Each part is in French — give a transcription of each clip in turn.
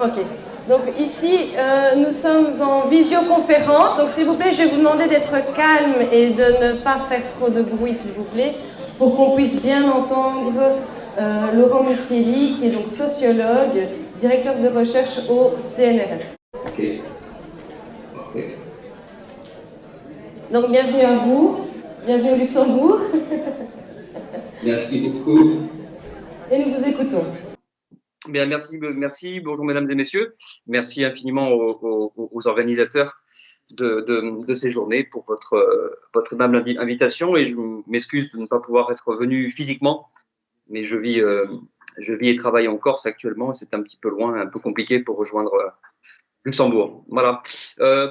Ok. Donc ici, nous sommes en visioconférence. Donc s'il vous plaît, je vais vous demander d'être calme et de ne pas faire trop de bruit, s'il vous plaît, pour qu'on puisse bien entendre Laurent Micheli, qui est donc sociologue, directeur de recherche au CNRS. Ok, parfait. Donc bienvenue à vous, bienvenue au Luxembourg, Merci beaucoup. et nous vous écoutons. Bien, merci. Bonjour mesdames et messieurs. Merci infiniment aux organisateurs de ces journées pour votre aimable invitation, et je m'excuse de ne pas pouvoir être venu physiquement, mais je vis et travaille en Corse actuellement et c'est un petit peu loin, un peu compliqué pour rejoindre Luxembourg. Voilà.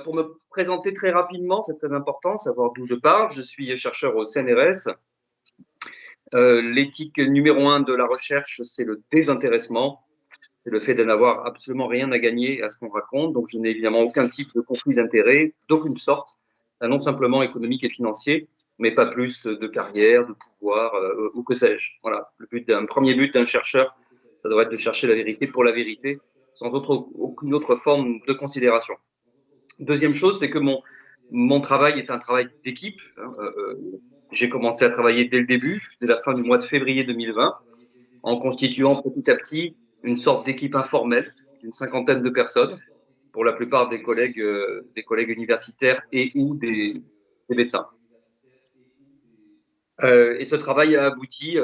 Pour me présenter très rapidement, c'est très important, savoir d'où je parle. Je suis chercheur au CNRS. L'éthique numéro 1 de la recherche, c'est le désintéressement. C'est le fait de n'avoir absolument rien à gagner à ce qu'on raconte. Donc, je n'ai évidemment aucun type de conflit d'intérêt, d'aucune sorte, non simplement économique et financier, mais pas plus de carrière, de pouvoir ou que sais-je. Voilà. Premier but d'un chercheur, ça devrait être de chercher la vérité pour la vérité, sans aucune autre forme de considération. Deuxième chose, c'est que mon travail est un travail d'équipe. J'ai commencé à travailler dès le début, dès la fin du mois de février 2020, en constituant petit à petit une sorte d'équipe informelle d'une cinquantaine de personnes, pour la plupart des collègues universitaires et ou des médecins. Et ce travail a abouti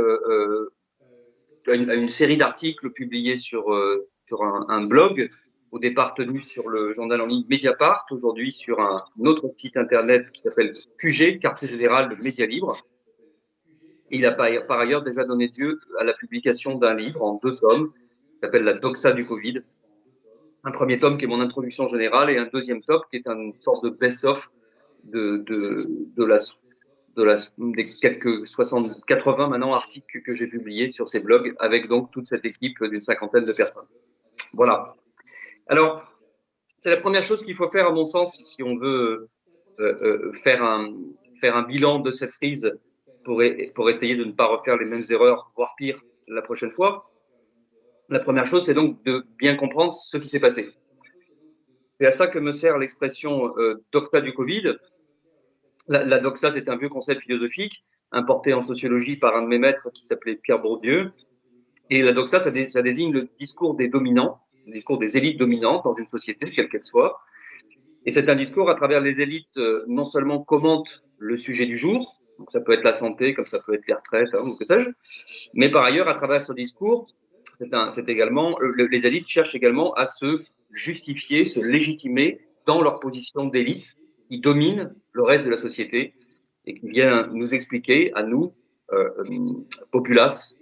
à une série d'articles publiés sur un blog, au départ tenu sur le journal en ligne Mediapart, aujourd'hui sur un autre site internet qui s'appelle QG, Quartier Général de Média Libre. Et il a par ailleurs déjà donné lieu à la publication d'un livre en 2 tomes, qui s'appelle La Doxa du Covid. Un premier tome qui est mon introduction générale et un deuxième tome qui est une sorte de best-of des quelques 80 maintenant articles que j'ai publiés sur ces blogs, avec donc toute cette équipe d'une cinquantaine de personnes. Voilà. Alors, c'est la première chose qu'il faut faire, à mon sens, si on veut faire un bilan de cette crise pour essayer de ne pas refaire les mêmes erreurs, voire pire, la prochaine fois. La première chose, c'est donc de bien comprendre ce qui s'est passé. C'est à ça que me sert l'expression doxa du Covid. La doxa, c'est un vieux concept philosophique importé en sociologie par un de mes maîtres qui s'appelait Pierre Bourdieu. Et la doxa, ça désigne le discours des dominants, le discours des élites dominantes dans une société, quelle qu'elle soit. Et c'est un discours à travers les élites non seulement commentent le sujet du jour, donc ça peut être la santé, comme ça peut être les retraites, ou que sais-je, mais par ailleurs, à travers ce discours, c'est également, les élites cherchent également à se justifier, se légitimer dans leur position d'élite qui domine le reste de la société et qui vient nous expliquer à nous, populace,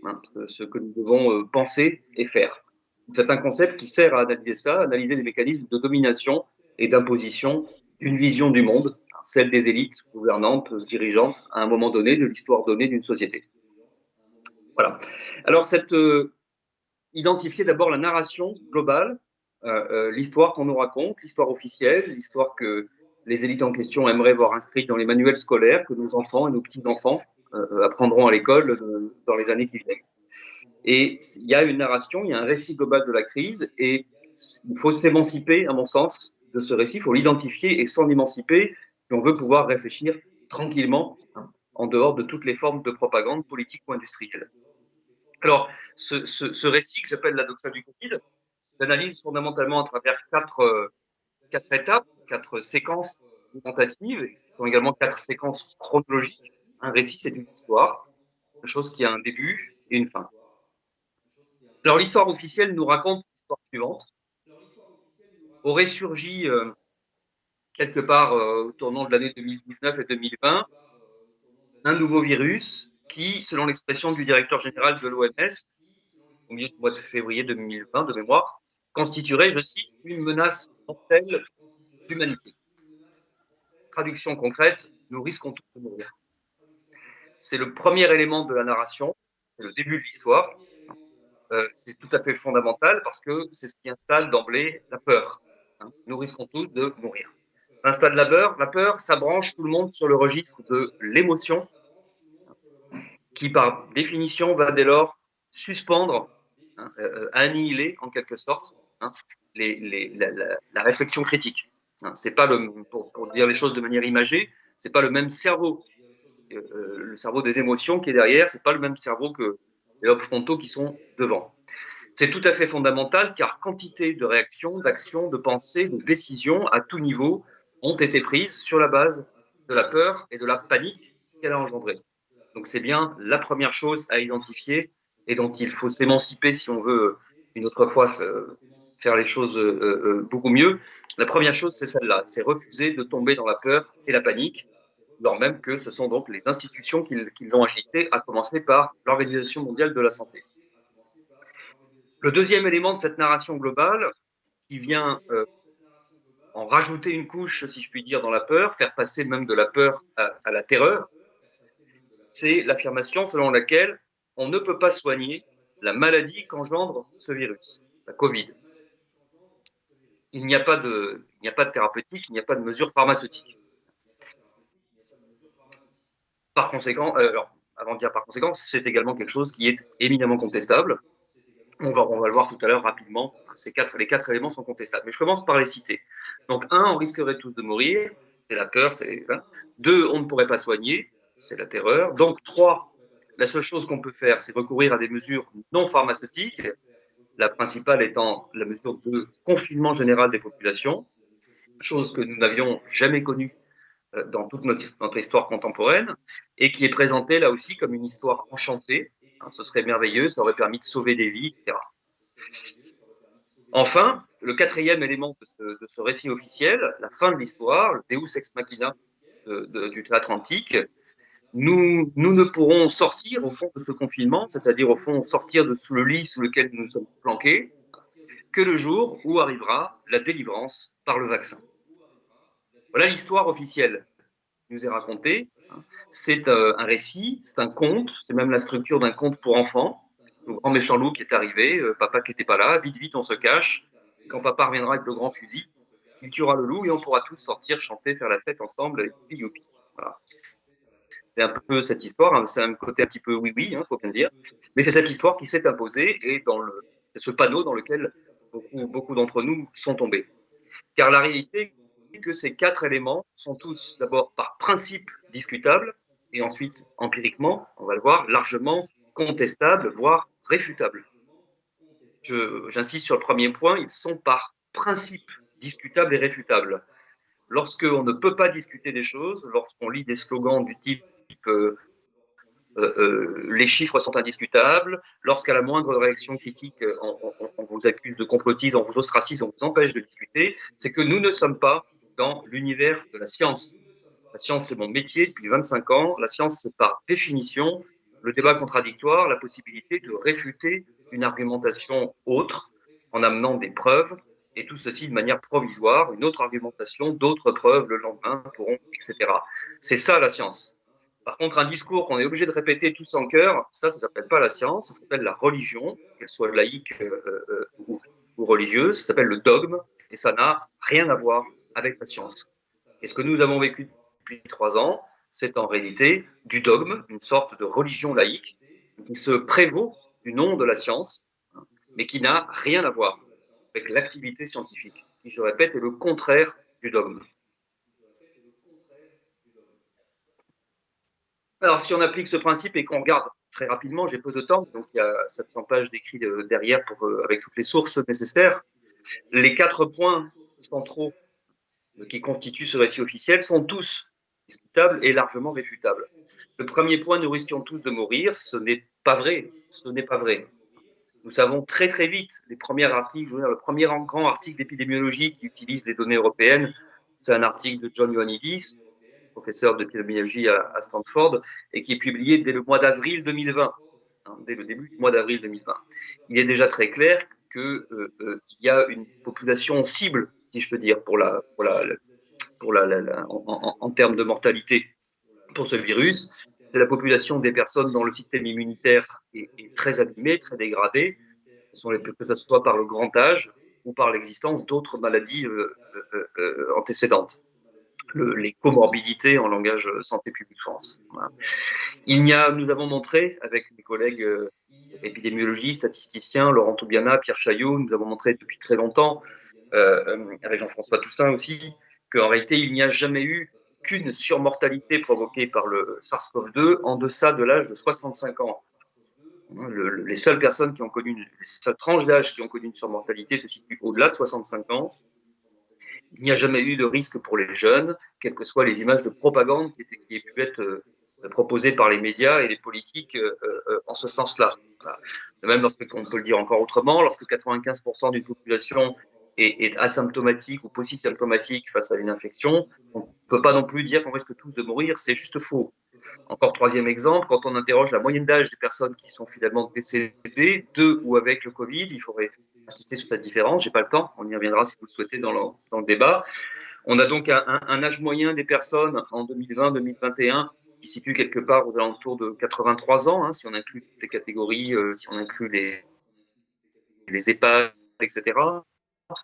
ce que nous devons penser et faire. C'est un concept qui sert à analyser ça, à analyser les mécanismes de domination et d'imposition d'une vision du monde, celle des élites gouvernantes, dirigeantes, à un moment donné de l'histoire donnée d'une société. Voilà. Alors, identifier d'abord la narration globale, l'histoire qu'on nous raconte, l'histoire officielle, l'histoire que les élites en question aimeraient voir inscrite dans les manuels scolaires que nos enfants et nos petits-enfants apprendront à l'école dans les années qui viennent. Et il y a une narration, il y a un récit global de la crise, et il faut s'émanciper, à mon sens, de ce récit, il faut l'identifier et s'en émanciper si on veut pouvoir réfléchir tranquillement en dehors de toutes les formes de propagande politique ou industrielle. Alors, ce récit que j'appelle la doxa du Covid, j'analyse fondamentalement à travers quatre étapes, 4 séquences tentatives, qui sont également 4 séquences chronologiques. Un récit, c'est une histoire, quelque chose qui a un début et une fin. Alors, l'histoire officielle nous raconte l'histoire suivante. Aurait surgi quelque part au tournant de l'année 2019 et 2020 un nouveau virus qui, selon l'expression du directeur général de l'OMS, au milieu du mois de février 2020, de mémoire, constituerait, je cite, une menace mortelle de l'humanité. Traduction concrète, nous risquons tous de mourir. C'est le premier élément de la narration, c'est le début de l'histoire. C'est tout à fait fondamental parce que c'est ce qui installe d'emblée la peur. Nous risquons tous de mourir. Installe la peur, ça branche tout le monde sur le registre de l'émotion, qui par définition va dès lors suspendre, annihiler en quelque sorte, la réflexion critique. Hein, c'est pas pour dire les choses de manière imagée, c'est pas le même cerveau. Le cerveau des émotions qui est derrière, c'est pas le même cerveau que les lobes frontaux qui sont devant. C'est tout à fait fondamental car quantité de réactions, d'actions, de pensées, de décisions à tout niveau ont été prises sur la base de la peur et de la panique qu'elle a engendrée. Donc c'est bien la première chose à identifier et dont il faut s'émanciper si on veut une autre fois faire les choses beaucoup mieux. La première chose, c'est celle-là, c'est refuser de tomber dans la peur et la panique, alors même que ce sont donc les institutions qui l'ont agité, à commencer par l'Organisation mondiale de la santé. Le deuxième élément de cette narration globale, qui vient en rajouter une couche, si je puis dire, dans la peur, faire passer même de la peur à la terreur, c'est l'affirmation selon laquelle on ne peut pas soigner la maladie qu'engendre ce virus, la Covid. Il n'y a pas de thérapeutique, il n'y a pas de mesure pharmaceutique. Par conséquent, alors, avant de dire par conséquent, c'est également quelque chose qui est éminemment contestable. On va le voir tout à l'heure rapidement. Les quatre éléments sont contestables. Mais je commence par les citer. Donc, 1, on risquerait tous de mourir. C'est la peur. 2, on ne pourrait pas soigner. C'est la terreur. Donc, 3, la seule chose qu'on peut faire, c'est recourir à des mesures non pharmaceutiques. La principale étant la mesure de confinement général des populations, chose que nous n'avions jamais connue dans toute notre histoire contemporaine, et qui est présentée là aussi comme une histoire enchantée. Ce serait merveilleux, ça aurait permis de sauver des vies, etc. Enfin, le quatrième élément de ce récit officiel, la fin de l'histoire, le Deus ex machina du théâtre antique, nous ne pourrons sortir au fond de ce confinement, c'est-à-dire au fond sortir de sous le lit sous lequel nous sommes planqués, que le jour où arrivera la délivrance par le vaccin. Voilà l'histoire officielle qui nous est racontée. C'est un récit, c'est un conte, c'est même la structure d'un conte pour enfants. Le grand méchant loup qui est arrivé, papa qui n'était pas là, vite, vite, on se cache. Quand papa reviendra avec le grand fusil, il tuera le loup et on pourra tous sortir, chanter, faire la fête ensemble, youpi, youpi. Voilà. C'est un peu cette histoire, hein, c'est un côté un petit peu oui-oui, faut bien le dire, mais c'est cette histoire qui s'est imposée et c'est ce panneau dans lequel beaucoup d'entre nous sont tombés. Car la réalité est que ces 4 éléments sont tous d'abord par principe discutables et ensuite empiriquement, on va le voir, largement contestables, voire réfutables. J'insiste sur le premier point, ils sont par principe discutables et réfutables. Lorsqu'on ne peut pas discuter des choses, lorsqu'on lit des slogans du type les chiffres sont indiscutables, lorsqu'à la moindre réaction critique, on vous accuse de complotisme, on vous ostracise, on vous empêche de discuter, c'est que nous ne sommes pas dans l'univers de la science. La science, c'est mon métier depuis 25 ans. La science, c'est par définition le débat contradictoire, la possibilité de réfuter une argumentation autre en amenant des preuves, et tout ceci de manière provisoire, une autre argumentation, d'autres preuves le lendemain pourront, etc. C'est ça la science. Par contre, un discours qu'on est obligé de répéter tous en chœur, ça s'appelle pas la science, ça s'appelle la religion, qu'elle soit laïque ou religieuse, ça s'appelle le dogme, et ça n'a rien à voir avec la science. Et ce que nous avons vécu depuis 3 ans, c'est en réalité du dogme, une sorte de religion laïque, qui se prévaut du nom de la science, mais qui n'a rien à voir avec l'activité scientifique, qui, je répète, est le contraire du dogme. Alors, si on applique ce principe et qu'on regarde très rapidement, j'ai peu de temps, donc il y a 700 pages d'écrits derrière avec toutes les sources nécessaires. Les 4 points centraux qui constituent ce récit officiel sont tous discutables et largement réfutables. Le premier point, nous risquions tous de mourir, ce n'est pas vrai. Ce n'est pas vrai. Nous savons très très vite, les premiers articles, le premier grand article d'épidémiologie qui utilise les données européennes, c'est un article de John Ioannidis, professeur d'épidémiologie à Stanford, et qui est publié dès le mois d'avril 2020, dès le début du mois d'avril 2020. Il est déjà très clair qu'il y a une population cible, si je peux dire, en termes de mortalité pour ce virus. C'est la population des personnes dont le système immunitaire est très abîmé, très dégradé, que ce soit par le grand âge ou par l'existence d'autres maladies antécédentes. Les comorbidités en langage Santé publique France. Voilà. Nous avons montré, avec mes collègues épidémiologistes, statisticiens, Laurent Toubiana, Pierre Chaillot, nous avons montré depuis très longtemps avec Jean-François Toussaint aussi, qu'en réalité, il n'y a jamais eu qu'une surmortalité provoquée par le SARS-CoV-2 en deçà de l'âge de 65 ans. Les seules personnes qui ont connu, les seules tranches d'âge qui ont connu une surmortalité se situent au-delà de 65 ans. Il n'y a jamais eu de risque pour les jeunes, quelles que soient les images de propagande qui aient pu être proposées par les médias et les politiques en ce sens-là. Voilà. Même lorsqu'on peut le dire encore autrement, lorsque 95% d'une population est asymptomatique ou post-symptomatique face à une infection, on ne peut pas non plus dire qu'on risque tous de mourir, c'est juste faux. Encore troisième exemple, quand on interroge la moyenne d'âge des personnes qui sont finalement décédées de ou avec le Covid, il faudrait insister sur cette différence, j'ai pas le temps, on y reviendra si vous le souhaitez dans le débat. On a donc un âge moyen des personnes en 2020-2021 qui situe quelque part aux alentours de 83 ans, hein, si on inclut les catégories, si on inclut les EHPAD, etc. La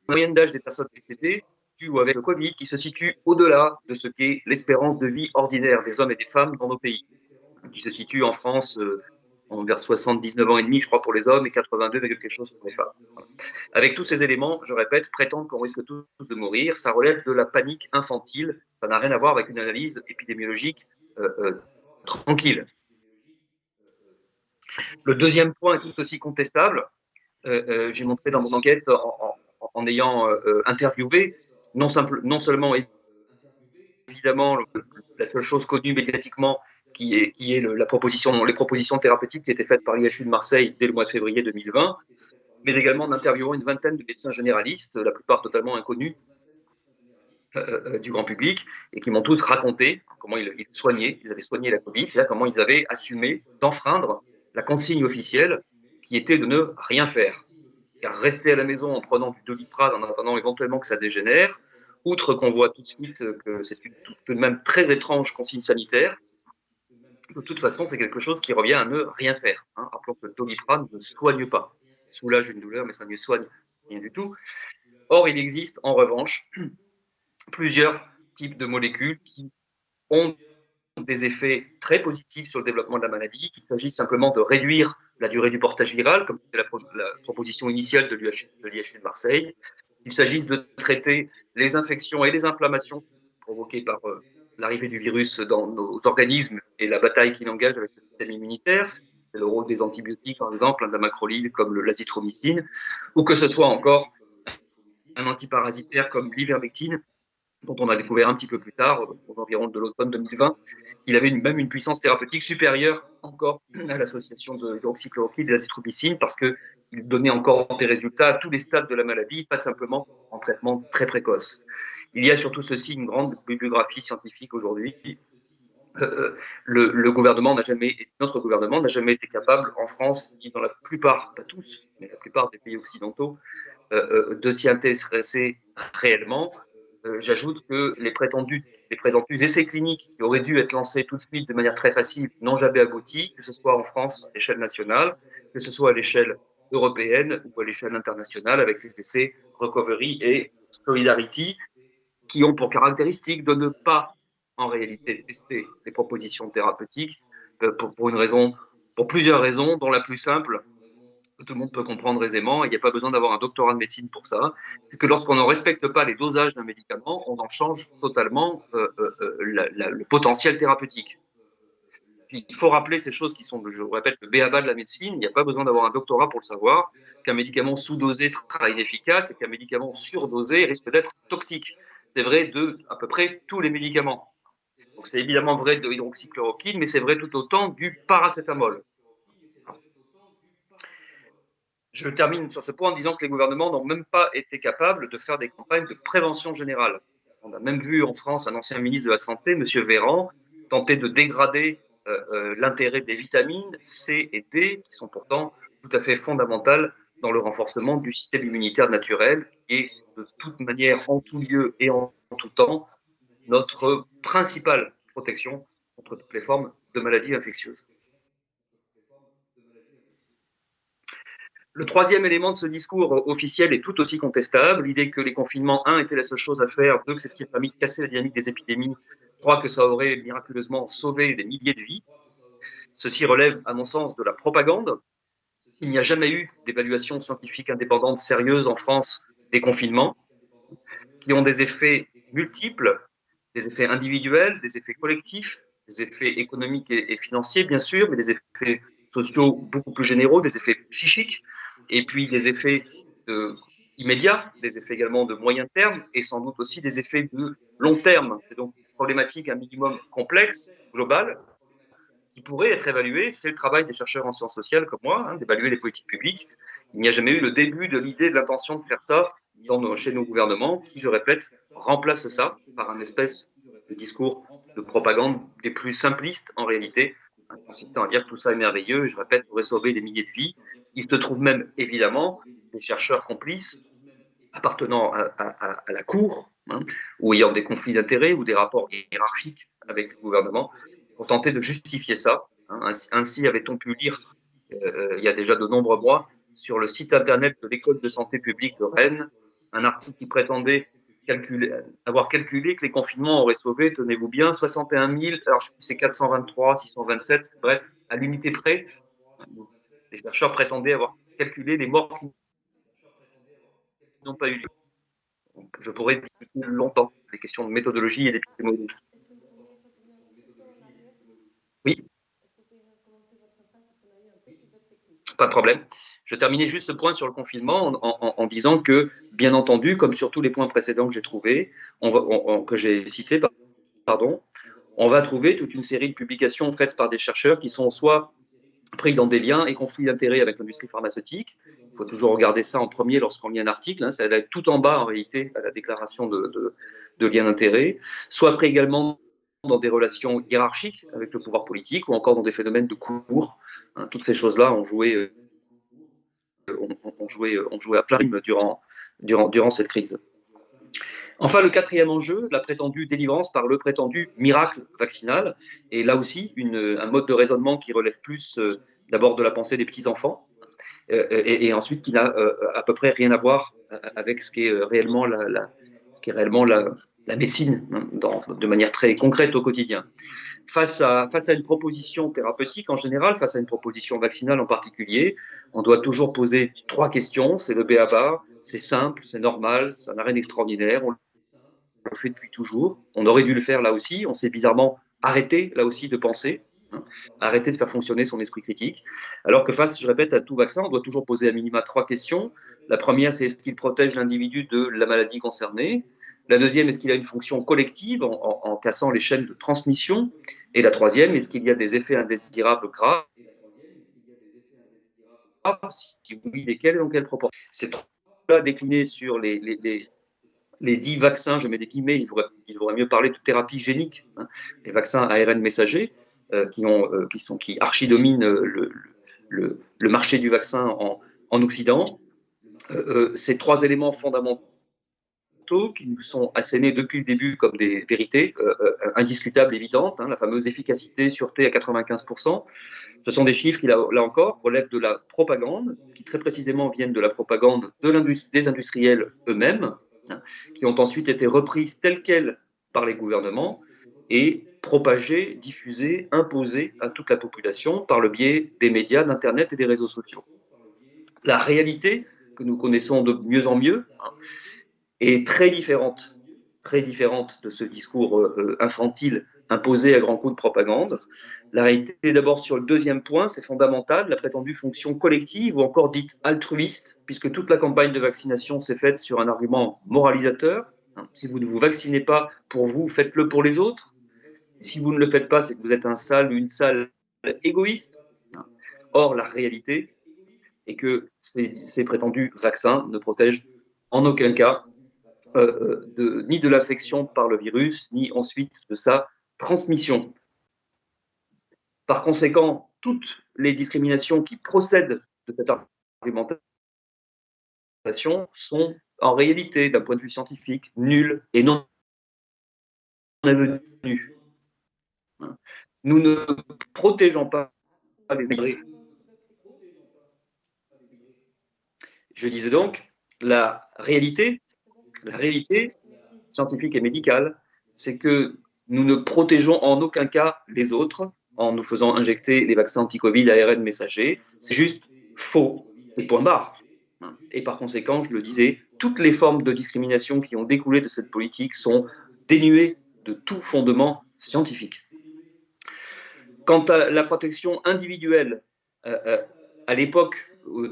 moyenne d'âge des personnes décédées due ou avec le Covid qui se situe au-delà de ce qu'est l'espérance de vie ordinaire des hommes et des femmes dans nos pays, qui se situe en France vers 79 ans et demi, je crois, pour les hommes et 82, quelque chose pour les femmes. Voilà. Avec tous ces éléments, je répète, prétendre qu'on risque tous de mourir, ça relève de la panique infantile, ça n'a rien à voir avec une analyse épidémiologique tranquille. Le deuxième point est tout aussi contestable. J'ai montré dans mon enquête, en ayant interviewé, non seulement évidemment la seule chose connue médiatiquement qui est les propositions thérapeutiques qui étaient faites par l'IHU de Marseille dès le mois de février 2020, mais également en interviewant une vingtaine de médecins généralistes, la plupart totalement inconnus du grand public, et qui m'ont tous raconté comment ils avaient soigné la Covid, c'est-à-dire comment ils avaient assumé d'enfreindre la consigne officielle qui était de ne rien faire. Car rester à la maison en prenant du Doliprane en attendant éventuellement que ça dégénère, outre qu'on voit tout de suite que c'est tout de même très étrange consigne sanitaire, de toute façon, c'est quelque chose qui revient à ne rien faire. Hein. Rappelons que le Doliprane ne soigne pas. Il soulage une douleur, mais ça ne soigne rien du tout. Or, il existe en revanche plusieurs types de molécules qui ont des effets très positifs sur le développement de la maladie, qu'il s'agit simplement de réduire la durée du portage viral, comme c'était la proposition initiale de l'IHU de Marseille, qu'il s'agisse de traiter les infections et les inflammations provoquées par l'arrivée du virus dans nos organismes et la bataille qu'il engage avec le système immunitaire, c'est le rôle des antibiotiques par exemple, un macrolide comme l'azithromycine, ou que ce soit encore un antiparasitaire comme l'ivermectine, dont on a découvert un petit peu plus tard, aux environs de l'automne 2020, qu'il avait même une puissance thérapeutique supérieure encore à l'association de l'hydroxychloroquine et de l'azithromycine, parce qu'il donnait encore des résultats à tous les stades de la maladie, pas simplement en traitement très précoce. Il y a surtout ceci une grande bibliographie scientifique aujourd'hui. Notre gouvernement n'a jamais été capable, en France, ni dans la plupart, pas tous, mais la plupart des pays occidentaux, de s'y intéresser réellement. J'ajoute que les prétendus essais cliniques qui auraient dû être lancés tout de suite de manière très facile n'ont jamais abouti, que ce soit en France à l'échelle nationale, que ce soit à l'échelle européenne ou à l'échelle internationale avec les essais Recovery et Solidarity qui ont pour caractéristique de ne pas en réalité tester les propositions thérapeutiques pour plusieurs raisons, dont la plus simple, que tout le monde peut comprendre aisément, il n'y a pas besoin d'avoir un doctorat de médecine pour ça, c'est que lorsqu'on ne respecte pas les dosages d'un médicament, on en change totalement le potentiel thérapeutique. Il faut rappeler ces choses qui sont, je vous répète, le b.a.-ba de la médecine, il n'y a pas besoin d'avoir un doctorat pour le savoir, qu'un médicament sous-dosé sera inefficace et qu'un médicament surdosé risque d'être toxique. C'est vrai de à peu près tous les médicaments. Donc c'est évidemment vrai de l'hydroxychloroquine, mais c'est vrai tout autant du paracétamol. Je termine sur ce point en disant que les gouvernements n'ont même pas été capables de faire des campagnes de prévention générale. On a même vu en France un ancien ministre de la Santé, M. Véran, tenter de dégrader l'intérêt des vitamines C et D, qui sont pourtant tout à fait fondamentales dans le renforcement du système immunitaire naturel, qui est de toute manière, en tout lieu et en tout temps, notre principale protection contre toutes les formes de maladies infectieuses. Le troisième élément de ce discours officiel est tout aussi contestable, l'idée que les confinements, 1, étaient la seule chose à faire, 2, que c'est ce qui a permis de casser la dynamique des épidémies, 3, que ça aurait miraculeusement sauvé des milliers de vies. Ceci relève, à mon sens, de la propagande. Il n'y a jamais eu d'évaluation scientifique indépendante sérieuse en France des confinements, qui ont des effets multiples, des effets individuels, des effets collectifs, des effets économiques et financiers, bien sûr, mais des effets sociaux beaucoup plus généraux, des effets psychiques, et puis des effets immédiats, des effets également de moyen terme, et sans doute aussi des effets de long terme. C'est donc une problématique un minimum complexe, globale, qui pourrait être évaluée. C'est le travail des chercheurs en sciences sociales comme moi, hein, d'évaluer les politiques publiques. Il n'y a jamais eu le début de l'idée, de l'intention de faire ça chez nos gouvernements, qui, je répète, remplacent ça par un espèce de discours de propagande les plus simplistes en réalité, hein, consistant à dire que tout ça est merveilleux, et je répète, pourrait sauver des milliers de vies. Il se trouve même, évidemment, des chercheurs complices appartenant à la Cour, hein, ou ayant des conflits d'intérêts ou des rapports hiérarchiques avec le gouvernement, pour tenter de justifier ça. Hein. Ainsi avait-on pu lire, il y a déjà de nombreux mois, sur le site internet de l'École de santé publique de Rennes, un article qui prétendait avoir calculé que les confinements auraient sauvé, tenez-vous bien, 61 000, alors je sais plus c'est 423, 627, bref, à l'unité près. Les chercheurs prétendaient avoir calculé les morts qui n'ont pas eu lieu. Donc, je pourrais discuter longtemps les questions de méthodologie et d'épistémologie. Oui, pas de problème. Je terminais juste ce point sur le confinement en disant que, bien entendu, comme sur tous les points précédents que j'ai trouvés, que j'ai cités, pardon, on va trouver toute une série de publications faites par des chercheurs qui sont soit pris dans des liens et conflits d'intérêts avec l'industrie pharmaceutique. Il faut toujours regarder ça en premier lorsqu'on lit un article. Hein, ça va être tout en bas, en réalité, à la déclaration de liens d'intérêt. Soit pris également dans des relations hiérarchiques avec le pouvoir politique ou encore dans des phénomènes de cours. Hein, toutes ces choses-là ont joué à plein rythme durant cette crise. Enfin, le quatrième enjeu, la prétendue délivrance par le prétendu miracle vaccinal, et là aussi un mode de raisonnement qui relève plus d'abord de la pensée des petits-enfants, et ensuite qui n'a à peu près rien à voir avec ce qui est réellement la médecine, hein, de manière très concrète au quotidien. Face à une proposition thérapeutique en général, face à une proposition vaccinale en particulier, on doit toujours poser 3 questions. C'est le b.a.-ba, c'est simple, c'est normal, ça n'a rien d'extraordinaire, on le fait depuis toujours. On aurait dû le faire là aussi. On s'est bizarrement arrêté là aussi de penser, hein, arrêter de faire fonctionner son esprit critique. Alors que face, je répète, à tout vaccin, on doit toujours poser à minima 3 questions. La première, c'est est-ce qu'il protège l'individu de la maladie concernée? La deuxième, est-ce qu'il a une fonction collective en cassant les chaînes de transmission? Et la troisième, est-ce qu'il y a des effets indésirables graves? Si oui, lesquels et dans quelle proportion? Ces trois déclinés sur les 10 vaccins, je mets des guillemets, il faudrait mieux parler de thérapie génique, hein, les vaccins ARN messagers qui archi-dominent le marché du vaccin en Occident. Ces 3 éléments fondamentaux qui nous sont assénés depuis le début comme des vérités indiscutables, évidentes, hein, la fameuse efficacité, sûreté à 95%. Ce sont des chiffres qui, là encore, relèvent de la propagande, qui très précisément viennent de la propagande des industriels eux-mêmes, hein, qui ont ensuite été reprises telles quelles par les gouvernements et propagées, diffusées, imposées à toute la population par le biais des médias, d'Internet et des réseaux sociaux. La réalité que nous connaissons de mieux en mieux, hein, est très différente de ce discours infantile imposé à grands coups de propagande. La réalité, d'abord, sur le deuxième point, c'est fondamental, la prétendue fonction collective ou encore dite altruiste, puisque toute la campagne de vaccination s'est faite sur un argument moralisateur. Si vous ne vous vaccinez pas pour vous, faites-le pour les autres. Si vous ne le faites pas, c'est que vous êtes un sale ou une sale égoïste. Or, la réalité est que ces prétendus vaccins ne protègent en aucun cas ni de l'infection par le virus, ni ensuite de sa transmission. Par conséquent, toutes les discriminations qui procèdent de cette argumentation sont en réalité, d'un point de vue scientifique, nulles et non avenues. Nous ne protégeons pas les immigrés. Je disais donc, la réalité scientifique et médicale, c'est que nous ne protégeons en aucun cas les autres en nous faisant injecter les vaccins anti-Covid ARN messagers. C'est juste faux, et point barre. Et par conséquent, je le disais, toutes les formes de discrimination qui ont découlé de cette politique sont dénuées de tout fondement scientifique. Quant à la protection individuelle, à l'époque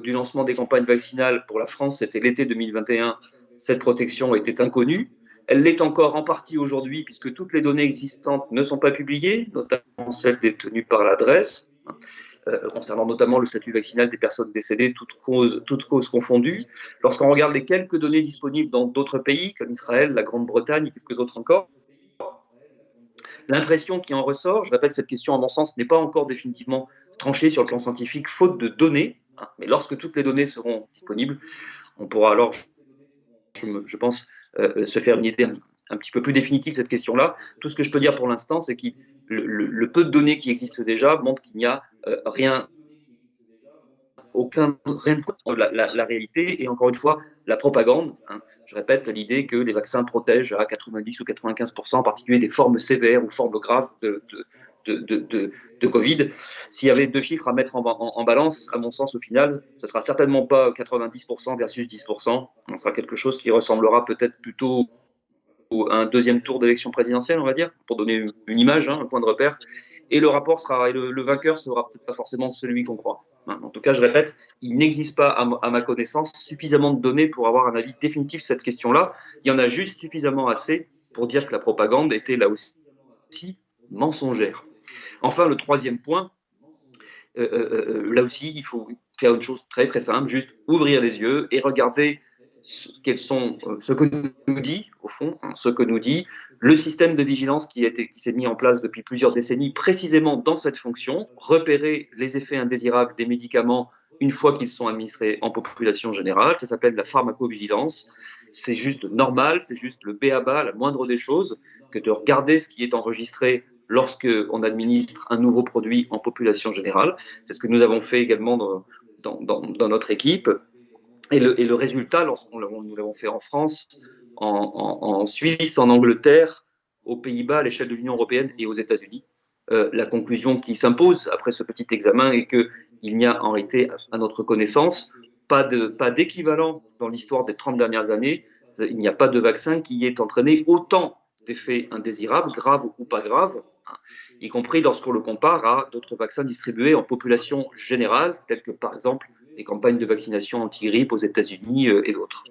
du lancement des campagnes vaccinales pour la France, c'était l'été 2021, cette protection était inconnue. Elle l'est encore en partie aujourd'hui, puisque toutes les données existantes ne sont pas publiées, notamment celles détenues par l'adresse, concernant notamment le statut vaccinal des personnes décédées, toutes causes confondues. Lorsqu'on regarde les quelques données disponibles dans d'autres pays, comme Israël, la Grande-Bretagne et quelques autres encore, l'impression qui en ressort, je répète, cette question, à mon sens, n'est pas encore définitivement tranchée sur le plan scientifique, faute de données, mais lorsque toutes les données seront disponibles, on pourra alors, je pense, se faire une idée un petit peu plus définitive de cette question-là. Tout ce que je peux dire pour l'instant, c'est que le peu de données qui existent déjà montrent qu'il n'y a rien de la réalité, et encore une fois, la propagande. Je répète, l'idée que les vaccins protègent à 90 ou 95%, en particulier des formes sévères ou formes graves de Covid. S'il y avait deux chiffres à mettre en balance, à mon sens, au final, ce ne sera certainement pas 90% versus 10%. Ce sera quelque chose qui ressemblera peut-être plutôt à un deuxième tour d'élection présidentielle, on va dire, pour donner une image, un point de repère. Et le rapport sera, et le vainqueur ne sera peut-être pas forcément celui qu'on croit. En tout cas, je répète, il n'existe pas, à ma connaissance, suffisamment de données pour avoir un avis définitif sur cette question-là. Il y en a juste suffisamment assez pour dire que la propagande était là aussi mensongère. Enfin, le troisième point, là aussi, il faut faire une chose très très simple, juste ouvrir les yeux et regarder ce que nous dit, au fond, ce que nous dit le système de vigilance qui s'est mis en place depuis plusieurs décennies, précisément dans cette fonction, repérer les effets indésirables des médicaments une fois qu'ils sont administrés en population générale. Ça s'appelle la pharmacovigilance. C'est juste normal, c'est juste le b.a.-ba, la moindre des choses, que de regarder ce qui est enregistré lorsqu'on administre un nouveau produit en population générale. C'est ce que nous avons fait également dans notre équipe. Et le résultat, nous l'avons fait en France, en Suisse, en Angleterre, aux Pays-Bas, à l'échelle de l'Union européenne et aux États-Unis, la conclusion qui s'impose après ce petit examen est qu'il n'y a en réalité, à notre connaissance, pas d'équivalent dans l'histoire des 30 dernières années. Il n'y a pas de vaccin qui ait entraîné autant d'effets indésirables, graves ou pas graves, y compris lorsqu'on le compare à d'autres vaccins distribués en population générale, tels que par exemple les campagnes de vaccination anti-grippe aux États-Unis et d'autres.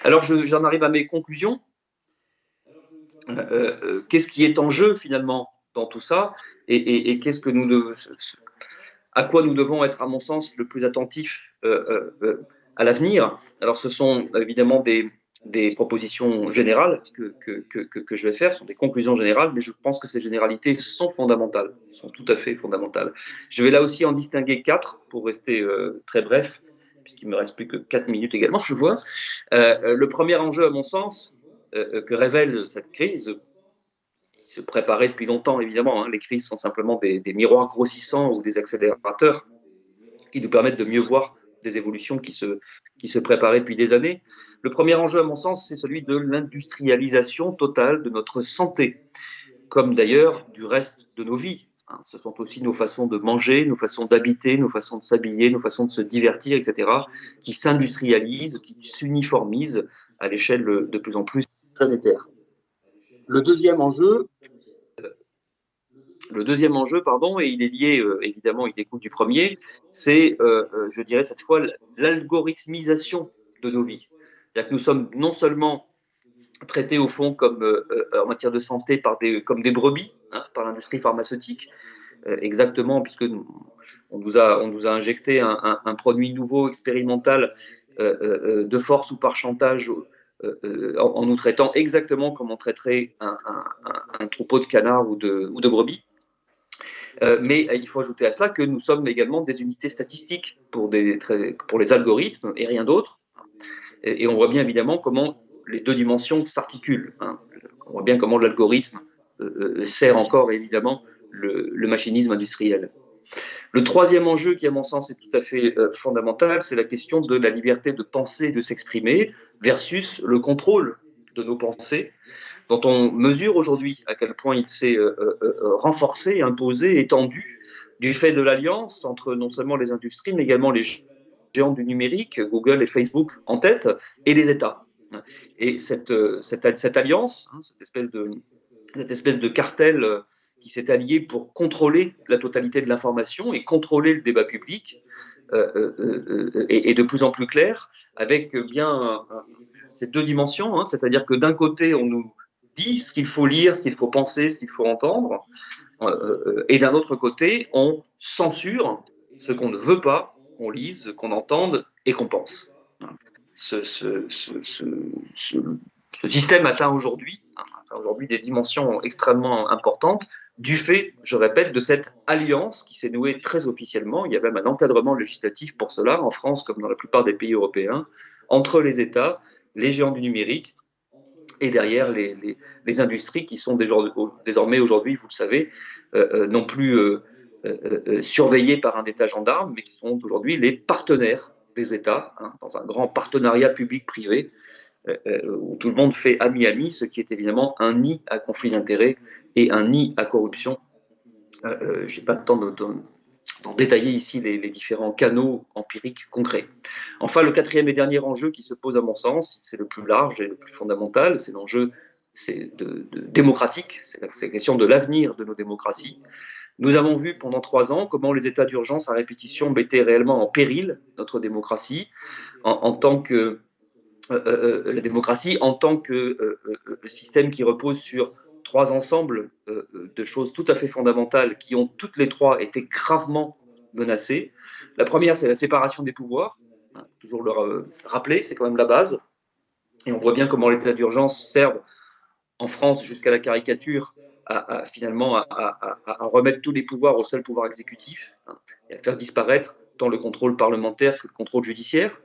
Alors j'en arrive à mes conclusions. Qu'est-ce qui est en jeu finalement dans tout ça, et qu'est-ce que à quoi nous devons être, à mon sens, le plus attentifs à l'avenir. Alors ce sont évidemment des propositions générales que je vais faire, ce sont des conclusions générales, mais je pense que ces généralités sont fondamentales, sont tout à fait fondamentales. Je vais là aussi en distinguer 4 pour rester très bref, puisqu'il me reste plus que 4 minutes également, je vois. Le premier enjeu, à mon sens, que révèle cette crise, qui se préparait depuis longtemps évidemment, les crises sont simplement des miroirs grossissants ou des accélérateurs qui nous permettent de mieux voir des évolutions qui se préparaient depuis des années. Le premier enjeu, à mon sens, c'est celui de l'industrialisation totale de notre santé, comme d'ailleurs du reste de nos vies. Ce sont aussi nos façons de manger, nos façons d'habiter, nos façons de s'habiller, nos façons de se divertir, etc., qui s'industrialisent, qui s'uniformisent à l'échelle de plus en plus planétaire. Le deuxième enjeu, et il est lié, évidemment, il découle du premier, c'est, je dirais cette fois, l'algorithmisation de nos vies. C'est-à-dire que nous sommes non seulement traités au fond comme, en matière de santé comme des brebis, par l'industrie pharmaceutique, exactement, puisque on nous a injecté un produit nouveau, expérimental, de force ou par chantage, en nous traitant exactement comme on traiterait un troupeau de canards ou de brebis. Mais il faut ajouter à cela que nous sommes également des unités statistiques pour les algorithmes et rien d'autre. Et on voit bien évidemment comment les deux dimensions s'articulent. On voit bien comment l'algorithme sert encore évidemment le machinisme industriel. Le troisième enjeu qui, à mon sens, est tout à fait fondamental, c'est la question de la liberté de penser et de s'exprimer versus le contrôle de nos pensées, dont on mesure aujourd'hui à quel point il s'est renforcé, imposé, étendu, du fait de l'alliance entre non seulement les industries, mais également les géants du numérique, Google et Facebook en tête, et les États. Et cette alliance, cette espèce de cartel qui s'est allié pour contrôler la totalité de l'information et contrôler le débat public, est de plus en plus clair, avec bien ces deux dimensions, c'est-à-dire que d'un côté, on nous dit ce qu'il faut lire, ce qu'il faut penser, ce qu'il faut entendre, et d'un autre côté, on censure ce qu'on ne veut pas qu'on lise, qu'on entende et qu'on pense. Ce système atteint aujourd'hui des dimensions extrêmement importantes du fait, je répète, de cette alliance qui s'est nouée très officiellement. Il y a même un encadrement législatif pour cela, en France comme dans la plupart des pays européens, entre les États, les géants du numérique et derrière les industries qui sont désormais aujourd'hui, vous le savez, non plus surveillées par un État gendarme, mais qui sont aujourd'hui les partenaires des États, dans un grand partenariat public-privé, où tout le monde fait ami-ami, ce qui est évidemment un nid à conflit d'intérêts et un nid à corruption. Je n'ai pas le temps d'en détailler ici les différents canaux empiriques concrets. Enfin, le quatrième et dernier enjeu qui se pose à mon sens, c'est le plus large et le plus fondamental, c'est l'enjeu démocratique, c'est la question de l'avenir de nos démocraties. Nous avons vu pendant 3 ans comment les états d'urgence à répétition mettaient réellement en péril notre démocratie en tant que la démocratie en tant que système qui repose sur 3 ensembles de choses tout à fait fondamentales qui ont toutes les 3 été gravement menacées. La première, c'est la séparation des pouvoirs. Toujours le rappeler, c'est quand même la base. Et on voit bien comment l'état d'urgence sert en France jusqu'à la caricature finalement à remettre tous les pouvoirs au seul pouvoir exécutif et à faire disparaître tant le contrôle parlementaire que le contrôle judiciaire.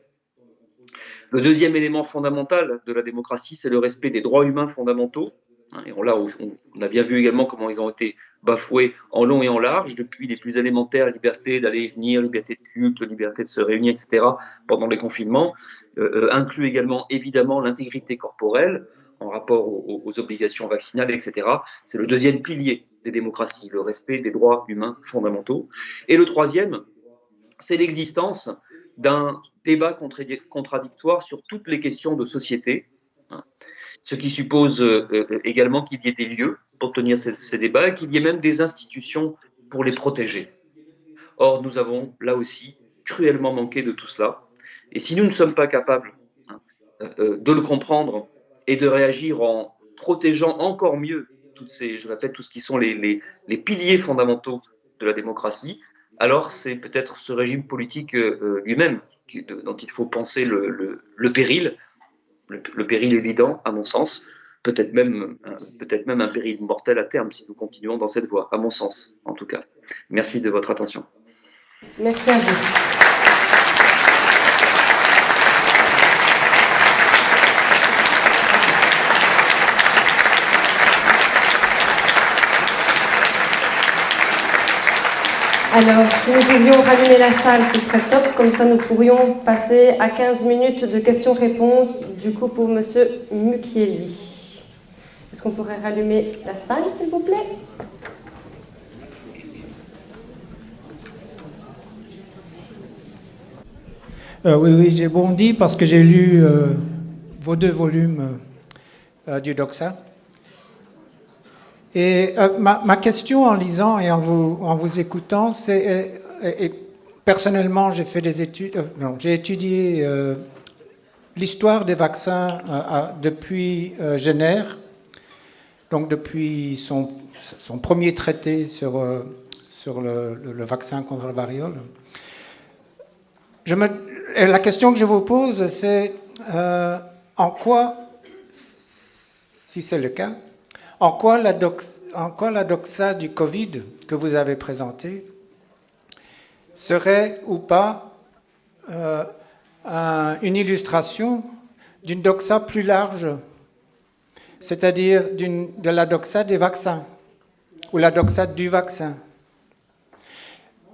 Le deuxième élément fondamental de la démocratie, c'est le respect des droits humains fondamentaux. Et on a bien vu également comment ils ont été bafoués en long et en large, depuis les plus élémentaires, liberté d'aller et venir, liberté de culte, liberté de se réunir, etc., pendant les confinements, inclut également évidemment l'intégrité corporelle en rapport aux obligations vaccinales, etc. C'est le deuxième pilier des démocraties, le respect des droits humains fondamentaux. Et le troisième, c'est l'existence d'un débat contradictoire sur toutes les questions de société, ce qui suppose également qu'il y ait des lieux pour tenir ces débats et qu'il y ait même des institutions pour les protéger. Or, nous avons là aussi cruellement manqué de tout cela. Et si nous ne sommes pas capables de le comprendre et de réagir en protégeant encore mieux je répète, tout ce qui sont les piliers fondamentaux de la démocratie, alors c'est peut-être ce régime politique lui-même dont il faut penser le péril. Le péril évident, à mon sens, peut-être même un péril mortel à terme si nous continuons dans cette voie, à mon sens, en tout cas. Merci de votre attention. Merci à vous. Alors, si nous pouvions rallumer la salle, ce serait top. Comme ça, nous pourrions passer à 15 minutes de questions-réponses, du coup, pour M. Mukieli. Est-ce qu'on pourrait rallumer la salle, s'il vous plaît? Oui, j'ai bondi parce que j'ai lu vos 2 volumes du Doxa. Et ma question en lisant et en vous écoutant, c'est personnellement j'ai fait des études, j'ai étudié l'histoire des vaccins depuis Jenner, donc depuis son premier traité sur le vaccin contre la variole. La question que je vous pose, c'est en quoi, si c'est le cas, en quoi la doxa du Covid que vous avez présentée serait ou pas une illustration d'une doxa plus large, c'est-à-dire de la doxa des vaccins ou la doxa du vaccin.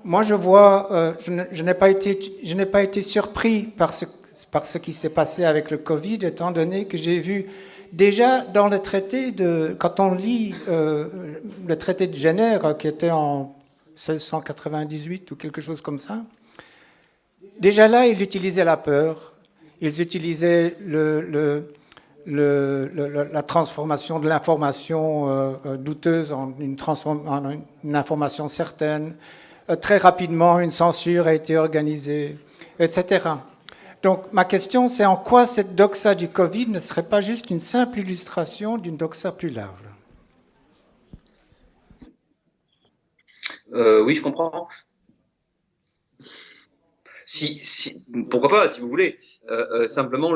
Moi, je vois, je n'ai pas été surpris par ce qui s'est passé avec le Covid, étant donné que j'ai vu déjà dans le traité quand on lit le traité de Jenner, qui était en 1698 ou quelque chose comme ça, déjà là, ils utilisaient la peur, ils utilisaient la transformation de l'information douteuse en une information certaine. Très rapidement, une censure a été organisée, etc. Donc ma question, c'est en quoi cette doxa du Covid ne serait pas juste une simple illustration d'une doxa plus large? Oui, je comprends. Pourquoi pas, si vous voulez. Simplement,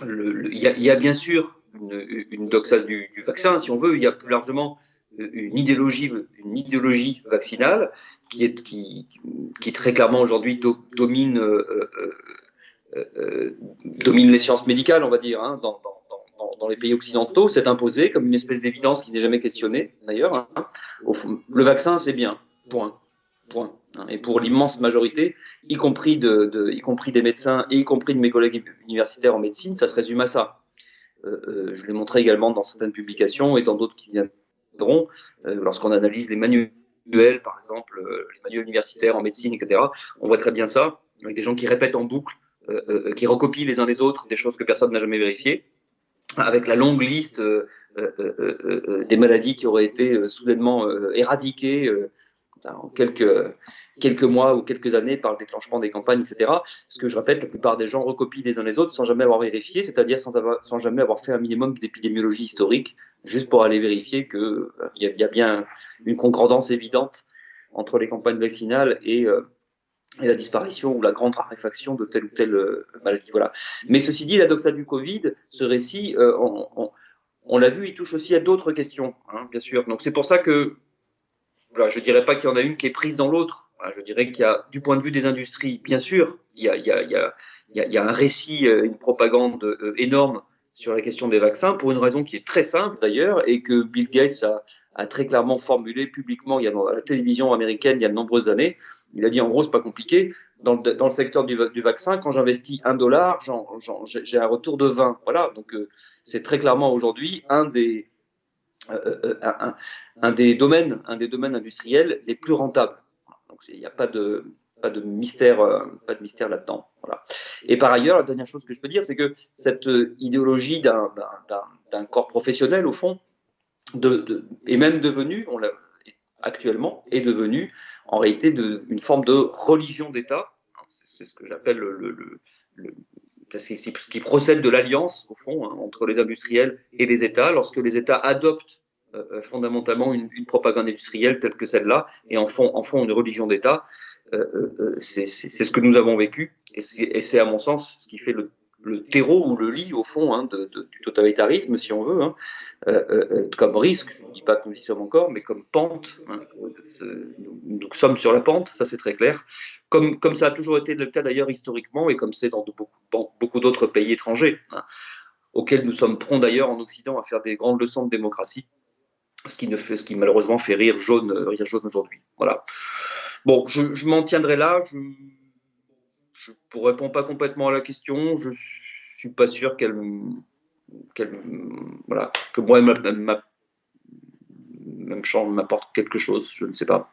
il y a bien sûr une doxa du vaccin, si on veut. Il y a plus largement une idéologie vaccinale qui très clairement aujourd'hui domine les sciences médicales, on va dire, hein, dans les pays occidentaux. C'est imposé comme une espèce d'évidence qui n'est jamais questionnée, d'ailleurs. Hein. Le vaccin, c'est bien, point. Point. Et pour l'immense majorité, y compris des médecins et y compris de mes collègues universitaires en médecine, ça se résume à ça. Je l'ai montré également dans certaines publications et dans d'autres qui viendront, lorsqu'on analyse les manuels, par exemple, les manuels universitaires en médecine, etc. On voit très bien ça, avec des gens qui répètent en boucle, qui recopient les uns les autres des choses que personne n'a jamais vérifiées, avec la longue liste des maladies qui auraient été soudainement éradiquées en quelques mois ou quelques années par le déclenchement des campagnes, etc. Ce que je répète, la plupart des gens recopient les uns les autres sans jamais avoir vérifié, c'est-à-dire sans jamais avoir fait un minimum d'épidémiologie historique, juste pour aller vérifier qu'il y a bien une concordance évidente entre les campagnes vaccinales et la disparition ou la grande raréfaction de telle ou telle maladie. Voilà. Mais ceci dit, la doxa du Covid, ce récit, on l'a vu, il touche aussi à d'autres questions, hein, bien sûr. Donc c'est pour ça que voilà, je ne dirais pas qu'il y en a une qui est prise dans l'autre. Voilà, je dirais qu'il y a, du point de vue des industries, bien sûr, il y a un récit, une propagande énorme sur la question des vaccins, pour une raison qui est très simple d'ailleurs, et que Bill Gates a très clairement formulé publiquement à la télévision américaine il y a de nombreuses années. Il a dit en gros, c'est pas compliqué, dans le secteur du vaccin, quand j'investis $1, j'ai un retour de 20. Voilà, donc c'est très clairement aujourd'hui un des domaines industriels les plus rentables. Donc il n'y a pas de mystère, là-dedans. Voilà. Et par ailleurs, la dernière chose que je peux dire, c'est que cette idéologie d'un corps professionnel, au fond, est même devenue, actuellement, est devenue en réalité une forme de religion d'État. C'est ce que j'appelle ce qui procède de l'alliance, au fond, hein, entre les industriels et les États, lorsque les États adoptent fondamentalement une propagande industrielle telle que celle-là, et en font une religion d'État. C'est ce que nous avons vécu, et c'est à mon sens ce qui fait le terreau ou le lit, au fond, hein, du totalitarisme, si on veut, hein, comme risque, je ne dis pas que nous y sommes encore, mais comme pente. Hein, nous sommes sur la pente, ça c'est très clair, comme ça a toujours été le cas d'ailleurs historiquement, et comme c'est dans beaucoup d'autres pays étrangers, hein, auxquels nous sommes prompts d'ailleurs en Occident à faire des grandes leçons de démocratie, ce qui malheureusement fait rire jaune aujourd'hui. Voilà. Bon, je m'en tiendrai là. Je ne réponds pas complètement à la question. Je suis pas sûr voilà, que moi même champ m'apporte quelque chose. Je ne sais pas.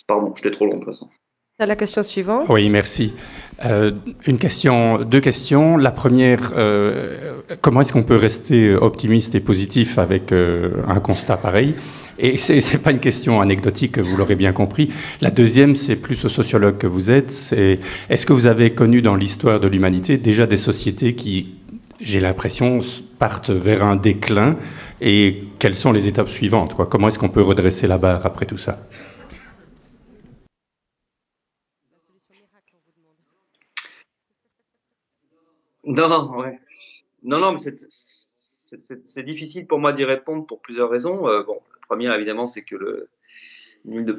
Pardon, j'étais trop long de toute façon. La question suivante. Oui, merci. Deux questions. La première, comment est-ce qu'on peut rester optimiste et positif avec un constat pareil? Et c'est pas une question anecdotique, vous l'aurez bien compris. La deuxième, c'est plus au sociologue que vous êtes. Est-ce que vous avez connu dans l'histoire de l'humanité déjà des sociétés qui, j'ai l'impression, partent vers un déclin? Et quelles sont les étapes suivantes, quoi? Comment est-ce qu'on peut redresser la barre après tout ça? Non, mais c'est difficile pour moi d'y répondre pour plusieurs raisons. Bon, la première, évidemment, c'est que nul ne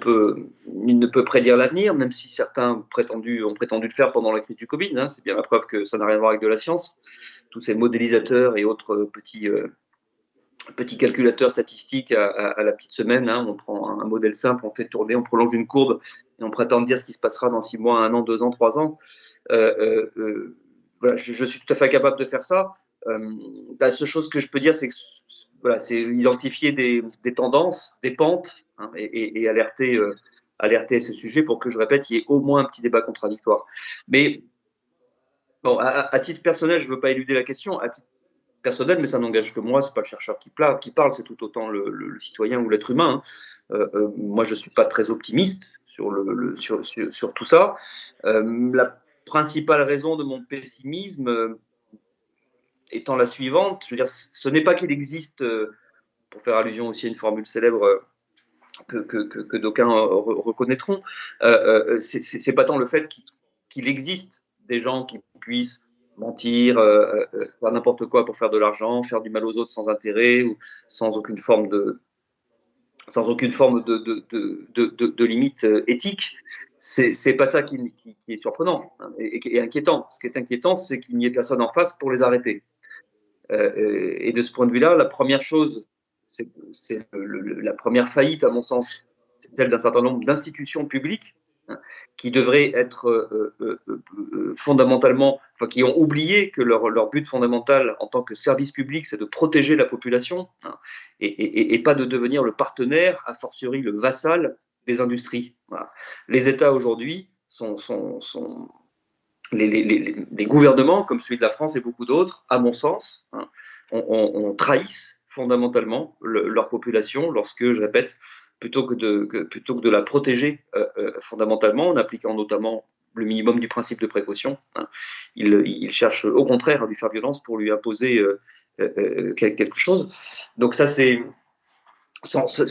peut prédire l'avenir, même si certains ont prétendu le faire pendant la crise du Covid. Hein, c'est bien la preuve que ça n'a rien à voir avec de la science. Tous ces modélisateurs et autres petits calculateurs statistiques à la petite semaine, hein, on prend un modèle simple, on fait tourner, on prolonge une courbe et on prétend dire ce qui se passera dans 6 mois, 1 an, 2 ans, 3 ans. Voilà, je suis tout à fait capable de faire ça. La seule chose que je peux dire, c'est que voilà, c'est identifier des tendances, des pentes, hein, et alerter alerté à ce sujet pour que, je répète, il y ait au moins un petit débat contradictoire. Mais bon, à titre personnel, je ne veux pas éluder la question. À titre personnel, mais ça n'engage que moi, c'est pas le chercheur qui parle, c'est tout autant le citoyen ou l'être humain. Moi, je suis pas très optimiste sur tout ça. La principale raison de mon pessimisme étant la suivante, je veux dire, ce n'est pas qu'il existe, pour faire allusion aussi à une formule célèbre que d'aucuns reconnaîtront, c'est pas tant le fait qu'il existe des gens qui puissent mentir, faire n'importe quoi pour faire de l'argent, faire du mal aux autres sans intérêt ou sans aucune forme de limite éthique. C'est pas ça qui est surprenant, hein, et inquiétant. Ce qui est inquiétant, c'est qu'il n'y ait personne en face pour les arrêter. Et de ce point de vue-là, la première chose, la première faillite, à mon sens, c'est celle d'un certain nombre d'institutions publiques, hein, qui devraient être fondamentalement, enfin, qui ont oublié que leur but fondamental en tant que service public, c'est de protéger la population, hein, et pas de devenir le partenaire, a fortiori le vassal des industries. Voilà. Les États aujourd'hui les gouvernements, comme celui de la France et beaucoup d'autres, à mon sens, hein, on trahissent fondamentalement leur population lorsque, je répète, plutôt que de la protéger fondamentalement, en appliquant notamment le minimum du principe de précaution, hein, ils cherchent au contraire à lui faire violence pour lui imposer quelque chose. Donc ça, c'est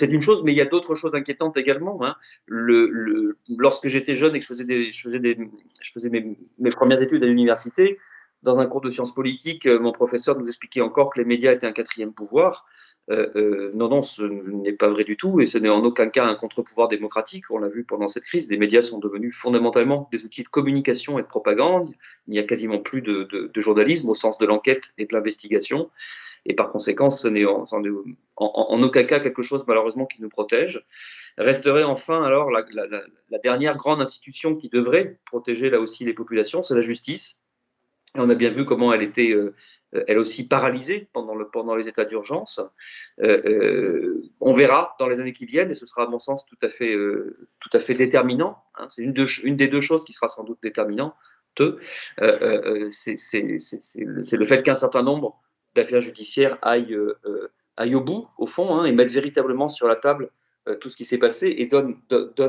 une chose, mais il y a d'autres choses inquiétantes également. Hein. Lorsque j'étais jeune et que je faisais mes premières études à l'université, dans un cours de sciences politiques, mon professeur nous expliquait encore que les médias étaient un quatrième pouvoir. Non, ce n'est pas vrai du tout, et ce n'est en aucun cas un contre-pouvoir démocratique. On l'a vu pendant cette crise, les médias sont devenus fondamentalement des outils de communication et de propagande. Il n'y a quasiment plus de journalisme au sens de l'enquête et de l'investigation. Et par conséquent, ce n'est en aucun cas quelque chose, malheureusement, qui nous protège. Resterait enfin, alors, la dernière grande institution qui devrait protéger, là aussi, les populations, c'est la justice. Et on a bien vu comment elle était, elle aussi, paralysée pendant les états d'urgence. On verra dans les années qui viennent, et ce sera, à mon sens, tout à fait déterminant. Hein. C'est une des deux choses qui sera sans doute déterminante. C'est le fait qu'un certain nombre d'affaires judiciaires aillent au bout, au fond, hein, et mettent véritablement sur la table tout ce qui s'est passé, et donne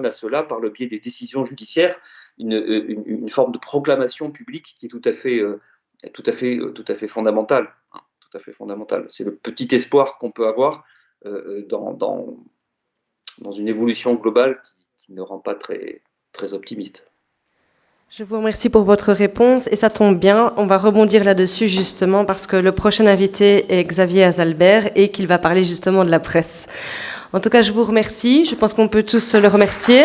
à cela, par le biais des décisions judiciaires, une forme de proclamation publique qui est tout à fait fondamentale. Hein, tout à fait fondamentale. C'est le petit espoir qu'on peut avoir dans une évolution globale qui ne rend pas très, très optimiste. Je vous remercie pour votre réponse, et ça tombe bien, on va rebondir là-dessus justement parce que le prochain invité est Xavier Azalbert et qu'il va parler justement de la presse. En tout cas, je vous remercie, je pense qu'on peut tous le remercier.